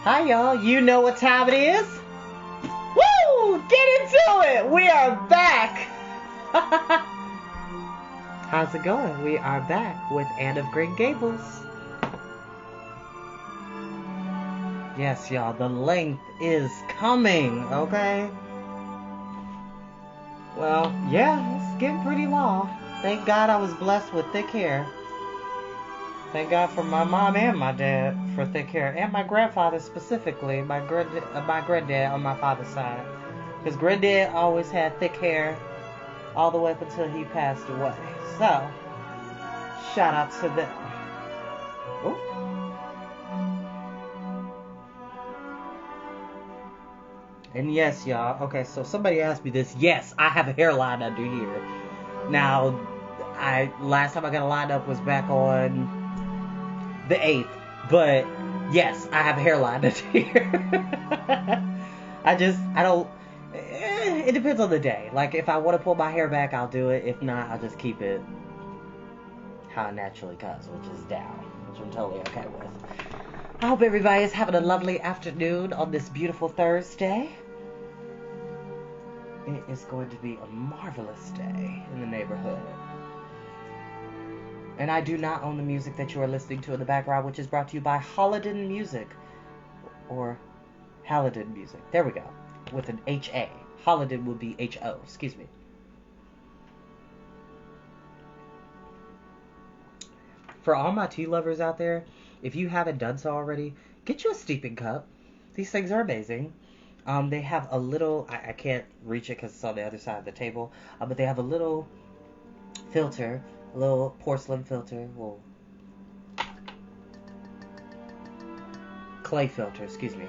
Hi, y'all. You know what time it is? Woo! Get into it! We are back! How's it going? We are back with Anne of Green Gables. Yes, y'all, the length is coming, okay? Well, yeah, it's getting pretty long. Thank God I was blessed with thick hair. Thank God for my mom and my dad for thick hair, and my grandfather specifically, my granddad on my father's side, because granddad always had thick hair all the way up until he passed away. So, shout out to them. Ooh. And yes, y'all. Okay, so somebody asked me this. Yes, I have a hairline under here. Now, last time I got a line up was back on the 8th, but yes, I have a hairline under here. I don't, it depends on the day. Like, if I want to pull my hair back, I'll do it. If not, I'll just keep it how it naturally comes, which is down, which I'm totally okay with. I hope everybody is having a lovely afternoon on this beautiful Thursday. It is going to be a marvelous day in the neighborhood. And I do not own the music that you are listening to in the background, which is brought to you by Holiday Music. Or Holiday Music. There we go. With an H-A. Holiday would be H-O. Excuse me. For all my tea lovers out there, if you haven't done so already, get you a steeping cup. These things are amazing. They have a little... I can't reach it because it's on the other side of the table. But they have a little filter... A little porcelain filter, well, clay filter, excuse me.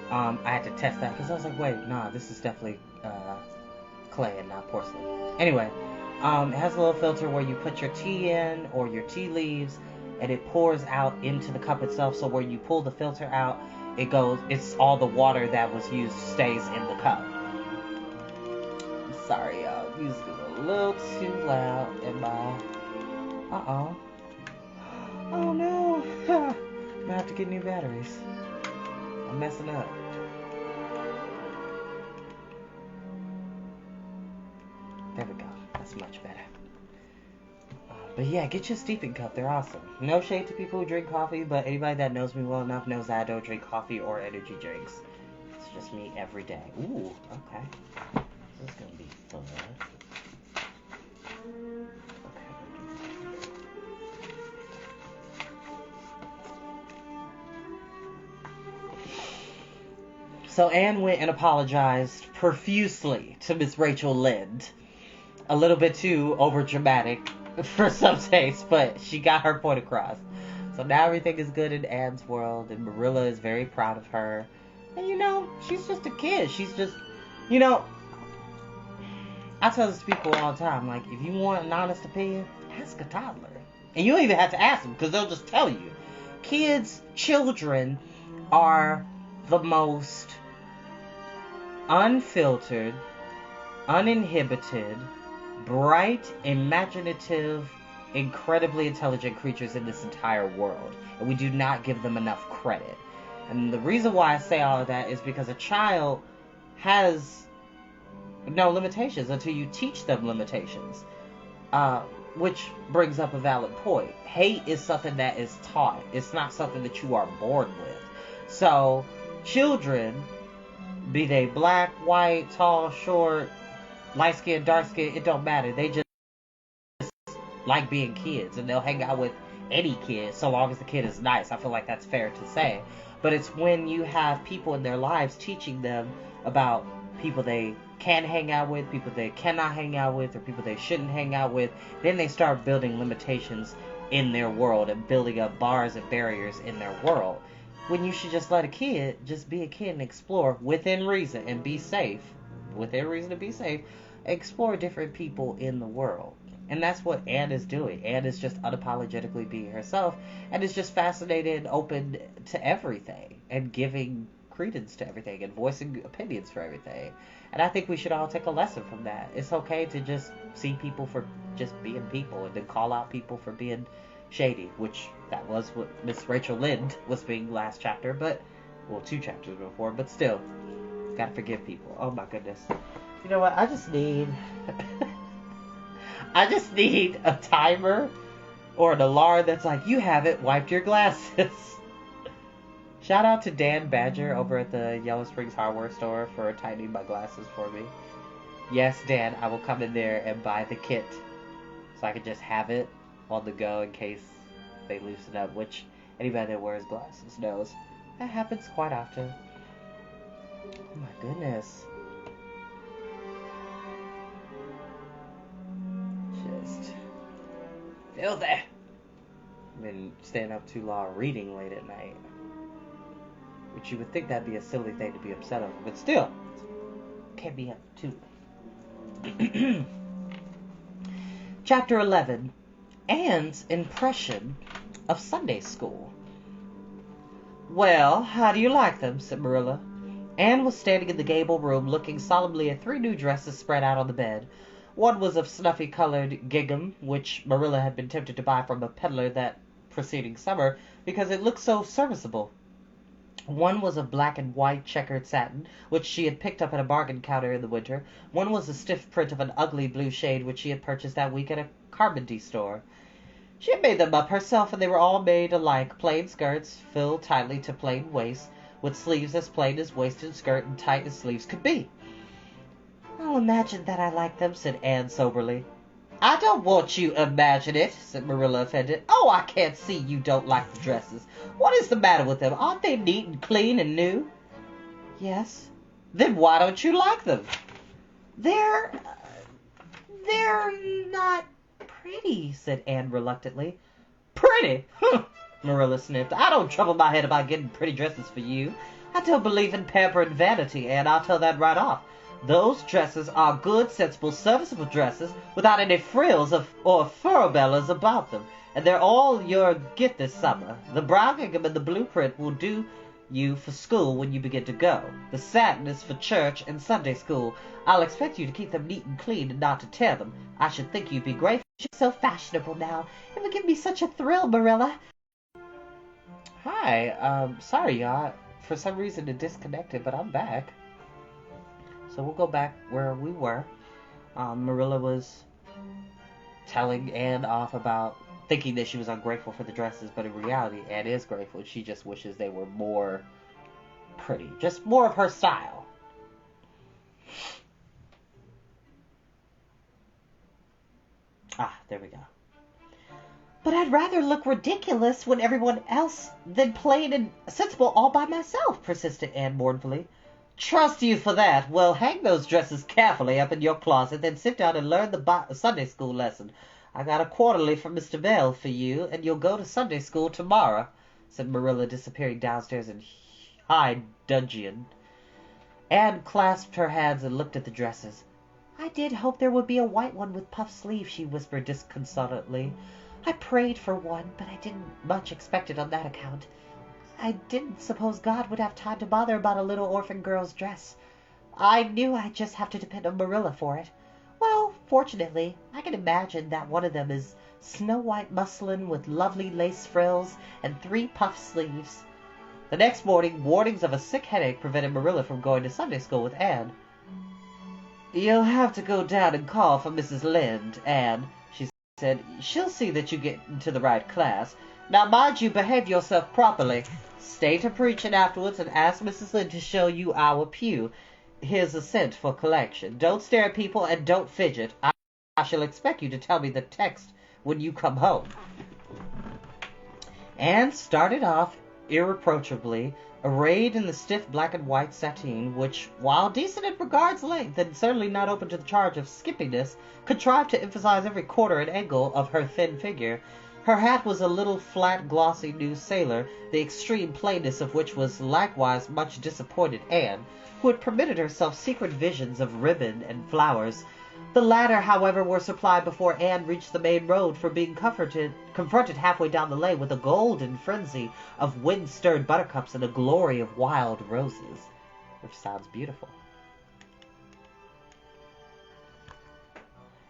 I had to test that because I was like, wait, nah, this is definitely clay and not porcelain. Anyway, it has a little filter where you put your tea in or your tea leaves, and it pours out into the cup itself. So where you pull the filter out, it's all the water that was used stays in the cup. I'm sorry, y'all. Music is a little too loud in my... Uh-oh. Oh no. I'm gonna have to get new batteries. I'm messing up. There we go. That's much better. But yeah, get your steeping cup. They're awesome. No shade to people who drink coffee, but anybody that knows me well enough knows that I don't drink coffee or energy drinks. It's just me every day. Ooh, okay. This is gonna be fun. So Anne went and apologized profusely to Miss Rachel Lynde. A little bit too overdramatic for some taste, but she got her point across. So now everything is good in Anne's world, and Marilla is very proud of her. And she's just a kid. She's just, I tell this to people all the time, like, if you want an honest opinion, ask a toddler. And you don't even have to ask them, because they'll just tell you. Children are the most unfiltered, uninhibited, bright, imaginative, incredibly intelligent creatures in this entire world. And we do not give them enough credit. And the reason why I say all of that is because a child has no limitations until you teach them limitations. Which brings up a valid point. Hate is something that is taught. It's not something that you are born with. So, children, be they black, white, tall, short, light-skinned, dark-skinned, it don't matter. They just like being kids, and they'll hang out with any kid so long as the kid is nice. I feel like that's fair to say. But it's when you have people in their lives teaching them about people they can hang out with, people they cannot hang out with, or people they shouldn't hang out with, then they start building limitations in their world and building up bars and barriers in their world. When you should just let a kid just be a kid and explore within reason and be safe. Within reason to be safe. Explore different people in the world. And that's what Anne is doing. Anne is just unapologetically being herself and is just fascinated and open to everything and giving credence to everything and voicing opinions for everything. And I think we should all take a lesson from that. It's okay to just see people for just being people and then call out people for being shady, which that was what Miss Rachel Lynde was being last chapter, but, well, 2 chapters before, but still, gotta forgive people. Oh my goodness. You know what, I just need a timer or an alarm that's like, you haven't wiped your glasses. Shout out to Dan Badger over at the Yellow Springs Hardware Store for tightening my glasses for me. Yes, Dan, I will come in there and buy the kit so I can just have it on the go in case they loosen up, which anybody that wears glasses knows that happens quite often. Oh my goodness. Just filthy. I've been staying up too long reading late at night. Which you would think that'd be a silly thing to be upset over, but still, can't be up too late. Chapter 11. Anne's impression of Sunday school. Well, how do you like them? Said Marilla. Anne was standing in the gable room looking solemnly at 3 new dresses spread out on the bed. One was of snuffy-colored gingham, which Marilla had been tempted to buy from a peddler that preceding summer because it looked so serviceable. One was of black and white checkered satin, which she had picked up at a bargain counter in the winter. One was a stiff print of an ugly blue shade, which she had purchased that week at a Carmody store. She had made them up herself, and they were all made alike, plain skirts, filled tightly to plain waists, with sleeves as plain as waist and skirt and tight as sleeves could be. I'll imagine that I like them, said Anne soberly. I don't want you to imagine it, said Marilla, offended. Oh, I can't see you don't like the dresses. What is the matter with them? Aren't they neat and clean and new? Yes. Then why don't you like them? They're not pretty, said Anne reluctantly. Pretty? Humph, Marilla sniffed. I don't trouble my head about getting pretty dresses for you. I don't believe in pampering vanity, Anne. I'll tell that right off. Those dresses are good, sensible, serviceable dresses without any frills or furbelows about them, and they're all your gift this summer. The brown gingham and the blue print will do you for school when you begin to go. The satin is for church and Sunday school. I'll expect you to keep them neat and clean and not to tear them. I should think you'd be grateful. You're so fashionable now. It would give me such a thrill, Marilla. Hi, sorry, y'all. For some reason it disconnected, but I'm back. So we'll go back where we were. Marilla was telling Anne off about thinking that she was ungrateful for the dresses, but in reality, Anne is grateful. She just wishes they were more pretty. Just more of her style. There we go. But I'd rather look ridiculous when everyone else than plain and sensible all by myself, persisted Anne mournfully. Trust you for that. Well, hang those dresses carefully up in your closet, then sit down and learn the Sunday school lesson. I got a quarterly from Mr. Bell for you, and you'll go to Sunday school tomorrow, said Marilla, disappearing downstairs in high dudgeon. Anne clasped her hands and looked at the dresses. I did hope there would be a white one with puff sleeves, she whispered disconsolately. I prayed for one, but I didn't much expect it on that account. I didn't suppose God would have time to bother about a little orphan girl's dress. I knew I'd just have to depend on Marilla for it. Well, fortunately, I can imagine that one of them is snow-white muslin with lovely lace frills and 3 puff sleeves. The next morning, warnings of a sick headache prevented Marilla from going to Sunday school with Anne. You'll have to go down and call for Mrs. Lynde, Anne, she said. She'll see that you get into the right class. Now, mind you, behave yourself properly. Stay to preaching afterwards and ask Mrs. Lynde to show you our pew. Here's a cent for collection. Don't stare at people and don't fidget. I shall expect you to tell me the text when you come home. Anne started off irreproachably, arrayed in the stiff black and white sateen, which, while decent in regards length and certainly not open to the charge of skippiness, contrived to emphasize every quarter and angle of her thin figure. Her hat was a little flat, glossy new sailor, the extreme plainness of which was likewise much disappointed Anne, who had permitted herself secret visions of ribbon and flowers. The latter, however, were supplied before Anne reached the main road, for being confronted halfway down the lane with a golden frenzy of wind-stirred buttercups and a glory of wild roses. Which sounds beautiful.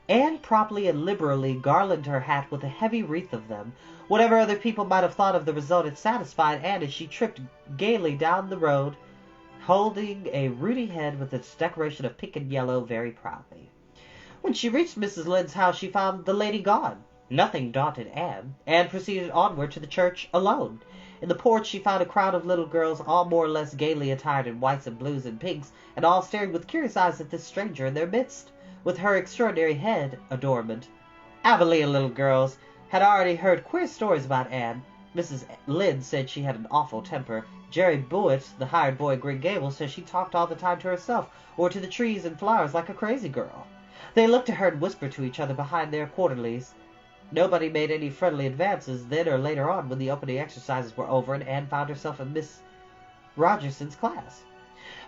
Anne promptly and liberally garlanded her hat with a heavy wreath of them, Whatever other people might have thought of the result, it satisfied Anne as she tripped gaily down the road, holding a ruddy head with its decoration of pink and yellow very proudly. When she reached Mrs. Lynde's house, she found the lady gone. Nothing daunted Anne. Anne proceeded onward to the church alone. In the porch she found a crowd of little girls, all more or less gaily attired in whites and blues and pinks, and all staring with curious eyes at this stranger in their midst, with her extraordinary head adornment. Avonlea little girls had already heard queer stories about Anne. Mrs. Lynde said she had an awful temper. Jerry Buett, the hired boy at Green Gables, said she talked all the time to herself, or to the trees and flowers like a crazy girl. They looked at her and whispered to each other behind their quarterlies. Nobody made any friendly advances then or later on when the opening exercises were over and Anne found herself in Miss Rogerson's class.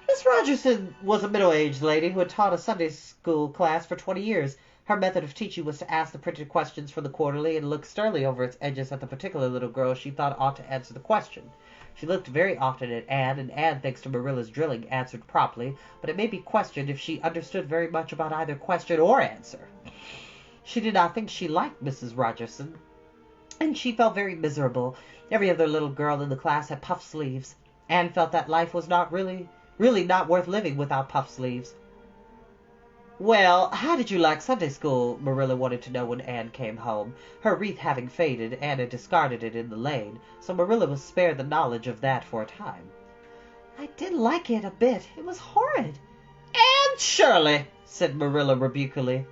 Miss Rogerson was a middle-aged lady who had taught a Sunday school class for 20 years. Her method of teaching was to ask the printed questions from the quarterly and look sternly over its edges at the particular little girl she thought ought to answer the question. She looked very often at Anne, and Anne, thanks to Marilla's drilling, answered promptly, but it may be questioned if she understood very much about either question or answer. She did not think she liked Mrs. Rogerson, and she felt very miserable. Every other little girl in the class had puff sleeves. Anne felt that life was not really not worth living without puff sleeves. "Well, how did you like Sunday school?" Marilla wanted to know when Anne came home. Her wreath having faded, Anne had discarded it in the lane, so Marilla was spared the knowledge of that for a time. "I didn't like it a bit. It was horrid." "Anne Shirley!" said Marilla rebukingly.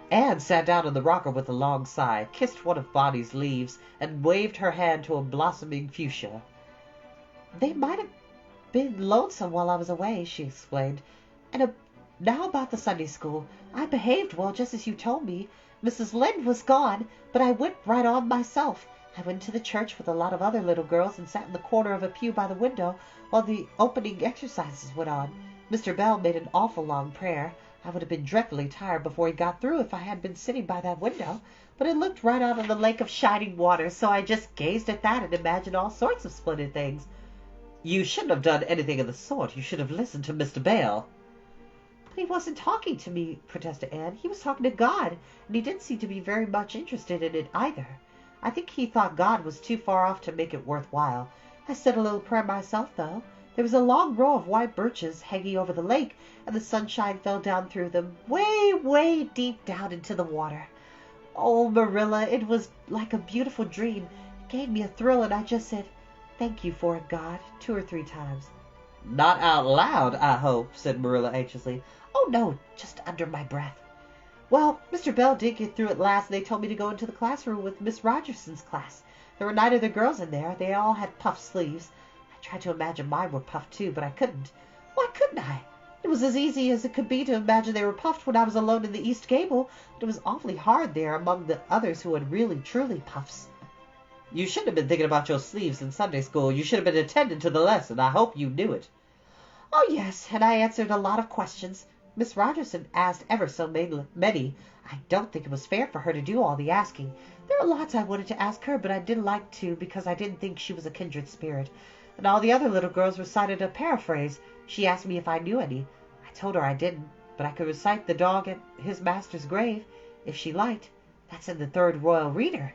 Anne sat down in the rocker with a long sigh, kissed one of Bonnie's leaves, and waved her hand to a blossoming fuchsia. "They might have been lonesome while I was away," she explained. "And now about the Sunday school. I behaved well, just as you told me. Mrs. Lynde was gone, but I went right on myself. I went to the church with a lot of other little girls and sat in the corner of a pew by the window while the opening exercises went on. Mr. Bell made an awful long prayer. I would have been dreadfully tired before he got through if I had been sitting by that window, but it looked right out on the lake of shining water, so I just gazed at that and imagined all sorts of splendid things." "You shouldn't have done anything of the sort. You should have listened to Mr. Bell." "But he wasn't talking to me," protested Anne. "He was talking to God, and he didn't seem to be very much interested in it either. I think he thought God was too far off to make it worth while. I said a little prayer myself, though. There was a long row of white birches hanging over the lake, and the sunshine fell down through them, way, way deep down into the water. Oh, Marilla, it was like a beautiful dream. It gave me a thrill, and I just said, 'Thank you for it, God,' 2 or 3 times. "Not out loud, I hope," said Marilla anxiously. "Oh, no, just under my breath. Well, Mr. Bell did get through at last, and they told me to go into the classroom with Miss Rogerson's class. There were 9 other girls in there. They all had puffed sleeves. I tried to imagine mine were puffed too, but I couldn't. Why couldn't I? It was as easy as it could be to imagine they were puffed when I was alone in the East Gable, but it was awfully hard there among the others who had really truly puffs." "You shouldn't have been thinking about your sleeves in Sunday school. You should have been attending to the lesson. I hope you knew it." "Oh, yes, and I answered a lot of questions. Miss Rogerson asked ever so many. I don't think it was fair for her to do all the asking. There were lots I wanted to ask her, but I didn't like to because I didn't think she was a kindred spirit. And all the other little girls recited a paraphrase. She asked me if I knew any. I told her I didn't, but I could recite The Dog at His Master's Grave, if she liked. That's in the 3rd Royal Reader.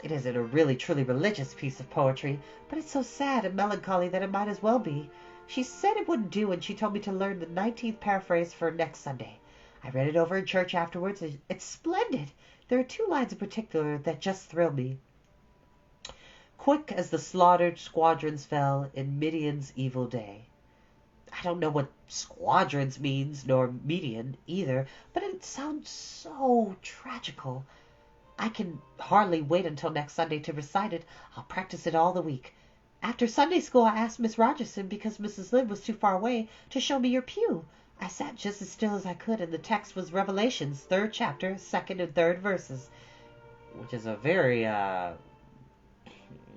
It isn't a really truly religious piece of poetry, but it's so sad and melancholy that it might as well be. She said it wouldn't do, and she told me to learn the 19th paraphrase for next Sunday. I read it over in church afterwards, and it's splendid. There are 2 lines in particular that just thrill me. 'Quick as the slaughtered squadrons fell in Midian's evil day.' I don't know what squadrons means, nor median either, but it sounds so tragical. I can hardly wait until next Sunday to recite it. I'll practice it all the week. After Sunday school, I asked Miss Rogerson, because Mrs. Lynde was too far away, to show me your pew. I sat just as still as I could, and the text was Revelations, 3rd chapter, 2nd and 3rd verses." Which is a very,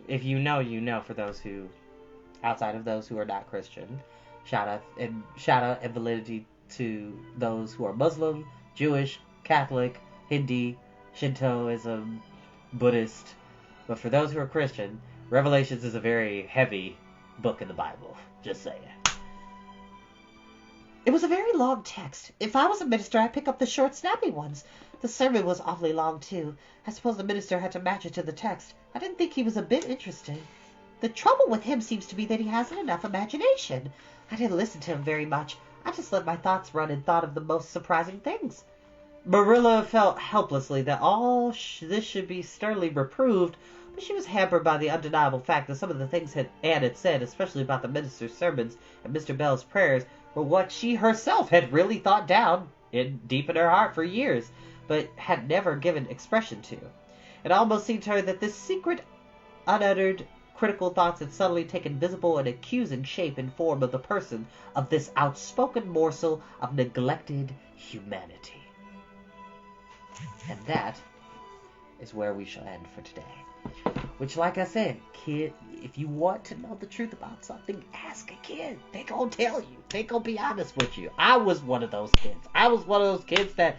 if you know, you know, for those who, outside of those who are not Christian. Shout out and validity to those who are Muslim, Jewish, Catholic, Hindi, Shintoism, Buddhist. But for those who are Christian, Revelations is a very heavy book in the Bible. Just saying. "It was a very long text. If I was a minister, I'd pick up the short, snappy ones. The sermon was awfully long, too. I suppose the minister had to match it to the text. I didn't think he was a bit interesting. The trouble with him seems to be that he hasn't enough imagination. I didn't listen to him very much. I just let my thoughts run and thought of the most surprising things. Marilla felt helplessly that all this should be sternly reproved, but she was hampered by the undeniable fact that some of the things Anne had said, especially about the minister's sermons and Mr. Bell's prayers, were what she herself had really thought down deep in her heart for years, but had never given expression to. It almost seemed to her that this secret, unuttered, critical thoughts had suddenly taken visible and accusing shape in form of the person of this outspoken morsel of neglected humanity. And that is where we shall end for today. Which, like I said, kid, if you want to know the truth about something, ask a kid. They gonna tell you. They gonna be honest with you. I was one of those kids. I was one of those kids that,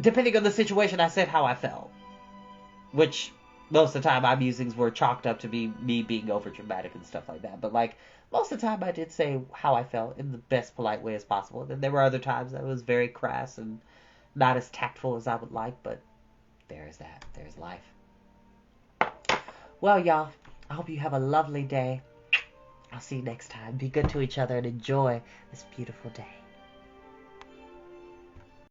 depending on the situation, I said how I felt. Which, most of the time, my musings were chalked up to be me being over dramatic and stuff like that. But, like, most of the time I did say how I felt in the best polite way as possible. And then there were other times that was very crass and not as tactful as I would like, but there's that. There's life. Well, y'all, I hope you have a lovely day. I'll see you next time. Be good to each other and enjoy this beautiful day.